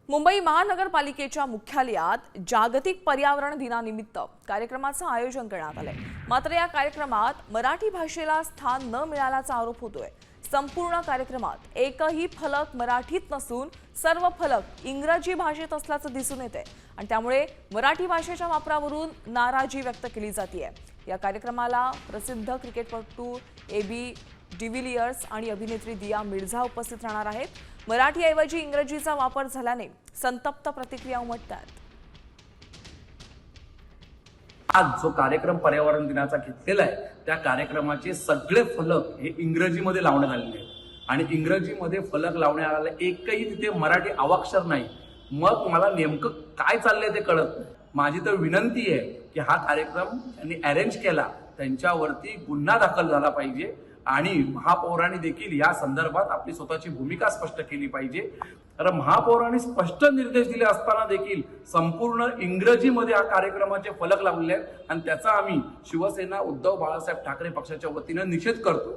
मुंबई महानगरपालिकेच्या मुख्यालयात जागतिक पर्यावरण दिनानिमित्त कार्यक्रमाचं आयोजन करण्यात आलंय। मात्र या कार्यक्रमात मराठी भाषेला स्थान न मिळाल्याचा आरोप होतोय। संपूर्ण कार्यक्रमात एकही फलक मराठीत नसून सर्व फलक इंग्रजी भाषेत असल्याचं दिसून येते आणि त्यामुळे मराठी भाषेच्या वापरावरून नाराजी व्यक्त केली जाते। या कार्यक्रमाला प्रसिद्ध क्रिकेटपटू ए.बी. डिव्हिलियर्स आणि अभिनेत्री दिया मिर्झा उपस्थित राहणार आहेत। मराठीऐवजी इंग्रजीचा वापर झाल्याने संतप्त प्रतिक्रिया उमटतात। आज जो कार्यक्रम पर्यावरण दिनाचा घेतलेला आहे त्या कार्यक्रमाचे सगळे फलक हे इंग्रजीमध्ये लावण्यात आलेले आहेत आणि इंग्रजीमध्ये फलक लावण्यात आले, एकही तिथे मराठी अवाक्षर नाही। मग मला नेमकं काय चाललंय ते कळत नाही। माझी तर विनंती आहे की हा कार्यक्रम त्यांनी अरेंज केला त्यांच्यावरती गुन्हा दाखल झाला पाहिजे आणि महापौरांनी देखील या संदर्भात आपली स्वतःची भूमिका स्पष्ट केली पाहिजे। तर महापौरांनी स्पष्ट निर्देश दिले असताना देखील संपूर्ण इंग्रजीमध्ये हा कार्यक्रमाचे फलक लावले आहेत आणि त्याचा आम्ही शिवसेना उद्धव बाळासाहेब ठाकरे पक्षाच्या वतीने निषेध करतो।